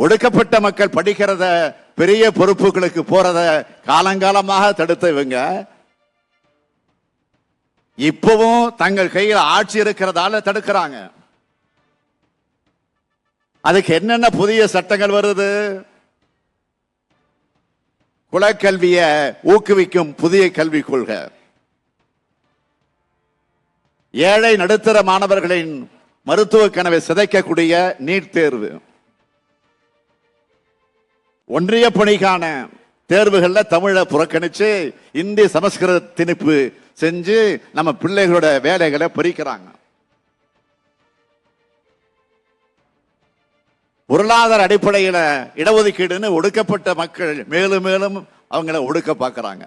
ஒடுக்கப்பட்ட மக்கள் படிக்கிறத பெரிய பொறுப்புகளுக்கு போறத காலங்காலமாக தடுத்த இவங்க இப்பவும் தங்கள் கையில் ஆட்சி இருக்கிறதால தடுக்கிறாங்க. அதுக்கு என்னென்ன புதிய சட்டங்கள் வருது? குலக்கல்வியை ஊக்குவிக்கும் புதிய கல்விக் கொள்கை, ஏழை நடுத்தர மாணவர்களின் மருத்துவ கனவை சிதைக்கக்கூடிய நீட் தேர்வு, ஒன்றிய பணிக்கான தேர்வுகள்ல தமிழை புறக்கணிச்சு இந்தி சமஸ்கிருத திணிப்பு செஞ்சு நம்ம பிள்ளைகளோட வேலைகளை பறிக்கிறாங்க. பொருளாதார அடிப்படையில் இடஒதுக்கீடுன்னு ஒடுக்கப்பட்ட மக்கள் மேலும் மேலும் அவங்கள ஒடுக்க பார்க்கிறாங்க.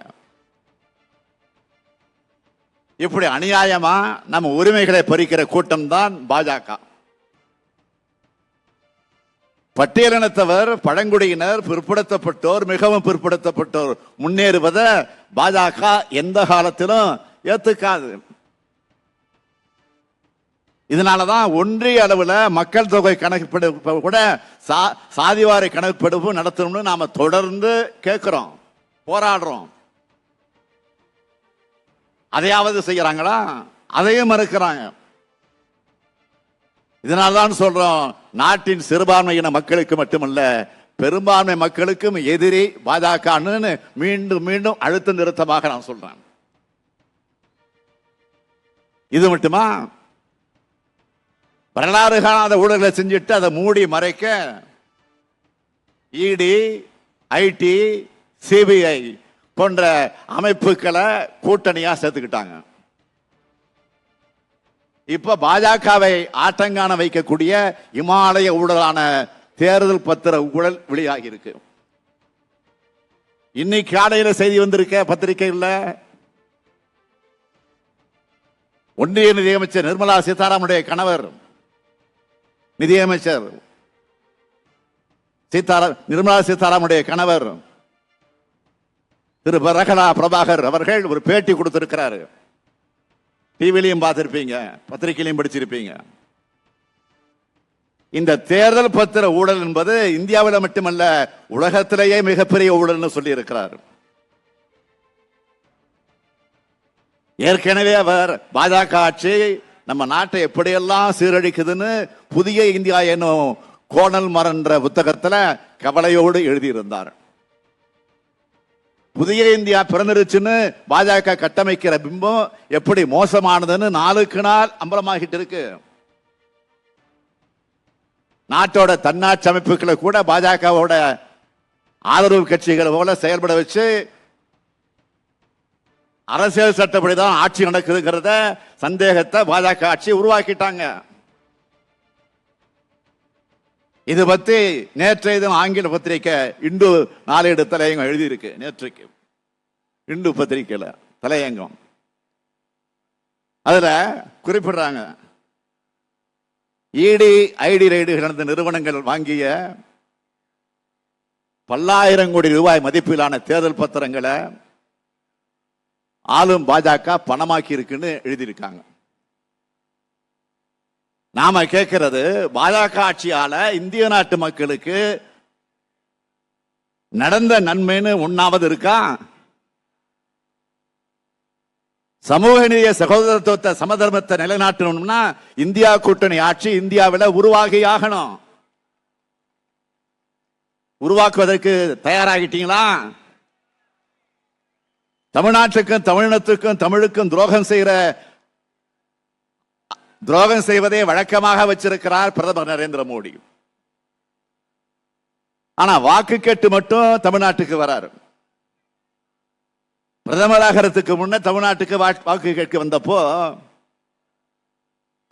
இப்படி அநியாயமா நம்ம உரிமைகளை பறிக்கிற கூட்டம் தான் பாஜக. பட்டியலினத்தவர், பழங்குடியினர், பிற்படுத்தப்பட்டோர், மிகவும் பிற்படுத்தப்பட்டோர் முன்னேறுவதை பாஜக எந்த காலத்திலும் ஏத்துக்காது. இதனாலதான் ஒன்றிய அளவில் மக்கள் தொகை கணக்கெடுப்பு கூட சாதிவாரி கணக்கெடுப்பு நடத்தணும்னு நாம தொடர்ந்து கேட்கிறோம், போராடுறோம். அதையாவது செய்யறாங்களா? அதையும் மறுக்கிறாங்க. இதனால்தான் சொல்றோம், நாட்டின் சிறுபான்மையின மக்களுக்கு மட்டுமல்ல பெரும்பான்மை மக்களுக்கும் எதிரி பாஜக மீண்டும் மீண்டும் அழுத்த நிறுத்தமாக நான் சொல்றேன். இது மட்டுமா? வரலாறு காணாத ஊழல்களை செஞ்சுட்டு அதை மூடி மறைக்க இடி, ஐடி, சிபிஐ போன்ற அமைப்புகளை கூட்டணியா சேர்த்துக்கிட்டாங்க. இப்ப பாஜகவை ஆட்டங்கான வைக்கக்கூடிய இமாலய ஊழலான தேர்தல் பத்திர ஊழல் வெளியாகி இருக்கு. இன்னைக்கு காலையில செய்தி வந்திருக்க பத்திரிகையில் ஒன்றிய நிதியமைச்சர் நிர்மலா சீதாராமனுடைய கணவர், நிதியமைச்சர் நிர்மலா சீதாராமனுடைய கணவர் திரு பிரகலா பிரபாகர் அவர்கள் ஒரு பேட்டி கொடுத்திருக்கிறார். டிவிலையும் பார்த்திருப்பீங்க, பத்திரிகையிலையும் படிச்சிருப்பீங்க. இந்த தேர்தல் பத்திர ஊழல் என்பது இந்தியாவில் மட்டுமல்ல உலகத்திலேயே மிகப்பெரிய ஊழல் சொல்லி இருக்கிறார். ஏற்கனவே அவர் பாஜக ஆட்சி நம்ம நாட்டை எப்படியெல்லாம் சீரழிக்குதுன்னு புதிய இந்தியா என்னும் கோணல் மரன்ற புத்தகத்தில் கவலையோடு எழுதியிருந்தார். புதிய இந்தியா பிறந்திருச்சுன்னு பாஜக கட்டமைக்கிற பிம்பம் எப்படி மோசமானதுன்னு நாளுக்கு நாள் அம்பலமாகிட்டு இருக்கு. நாட்டோட தன்னாட்சி அமைப்புகளை கூட பாஜகவோட ஆதரவு கட்சிகளை போல செயல்பட வச்சு அரசியல் சட்டப்படிதான் ஆட்சி நடக்குதுங்கிறத சந்தேகத்தை பாஜக ஆட்சி உருவாக்கிட்டாங்க. இது பத்தி நேற்றைய தினம் ஆங்கில பத்திரிகை இந்து நாளேடு தலையங்கம் எழுதியிருக்கு. நேற்றைக்கு இந்து பத்திரிகையில தலையங்கம், அதுல குறிப்பிடுறாங்க, இடி ஐடி ரைடு நடந்த நிறுவனங்கள் வாங்கிய பல்லாயிரம் கோடி ரூபாய் மதிப்பிலான தேர்தல் பத்திரங்களை ஆளும் பாஜக பணமாக்கி இருக்குன்னு எழுதியிருக்காங்க. நாம கேட்கிறது, பாஜக ஆட்சியால இந்திய நாட்டு மக்களுக்கு நடந்த நன்மைன்னு ஒன்னாவது இருக்கா? சமூக நீதிய சகோதரத்துவத்தை சமதர்மத்தை நிலைநாட்டணும்னா இந்தியா கூட்டணி ஆட்சி இந்தியாவில் உருவாகி ஆகணும். உருவாக்குவதற்கு தயாராகிட்டீங்களா? தமிழ்நாட்டுக்கும் தமிழினத்துக்கும் தமிழுக்கும் துரோகம் செய்வதை வழக்கமாக வச்சிருக்கிறார் பிரதமர் நரேந்திர மோடி. ஆனா வாக்கு கேட்டு மட்டும் தமிழ்நாட்டுக்கு வராரு. பிரதமராகிறதுக்கு முன்ன தமிழ்நாட்டுக்கு வாக்கு கேட்க வந்தப்போ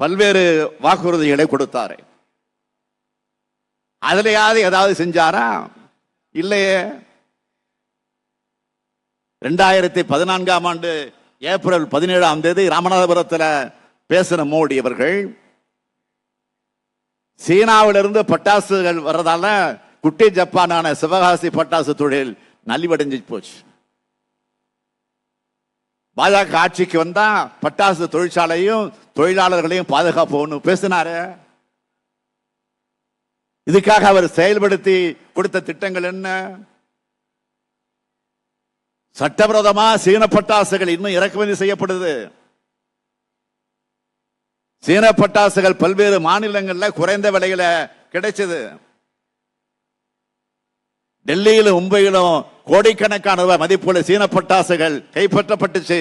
பல்வேறு வாக்குறுதிகளை கொடுத்தாரு. அதுலயாவது ஏதாவது செஞ்சாரா? இல்லையே. 2014ஆம் ஆண்டு ஏப்ரல் 17ஆம் தேதி ராமநாதபுரத்தில் பேசின மோடி அவர்கள், சீனாவிலிருந்து பட்டாசுகள் வர்றதால குட்டி ஜப்பானான சிவகாசி பட்டாசு தொழில் நலிவடைஞ்சு போச்சு. பாஜக ஆட்சிக்கு வந்தா பட்டாசு தொழிற்சாலையும் தொழிலாளர்களையும் பாதுகாப்போம்னு பேசினாரு. இதுக்காக அவர் செயல்படுத்தி கொடுத்த திட்டங்கள் என்ன? சட்டவிரோதமா சீன பட்டாசுகள் இன்னும் இறக்குமதி செய்யப்படுது. சீன பட்டாசுகள் பல்வேறு மாநிலங்கள்ல குறைந்த விலையில கிடைச்சது. டெல்லியிலும் மும்பையிலும் கோடிக்கணக்கான ரூபாய் மதிப்புள்ள சீன பட்டாசுகள் கைப்பற்றப்பட்டுச்சு.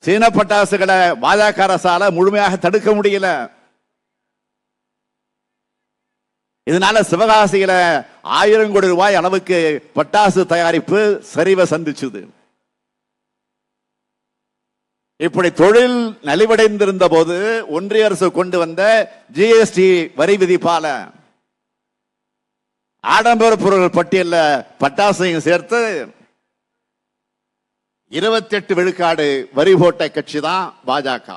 சீன பட்டாசுகளை பாஜக அரசால முழுமையாக தடுக்க முடியல. இதனால சிவகாசியில 1000 கோடி ரூபாய் அளவுக்கு பட்டாசு தயாரிப்பு சரிவை சந்திச்சது. இப்படி தொழில் நலிவடைந்திருந்த போது ஒன்றிய அரசு கொண்டு வந்த ஜிஎஸ்டி வரி விதிப்பால ஆடம்பர பொருட்கள் பட்டியல பட்டாசையும் சேர்த்து 28 விழுக்காடு வரி போட்ட கட்சி தான் பாஜக.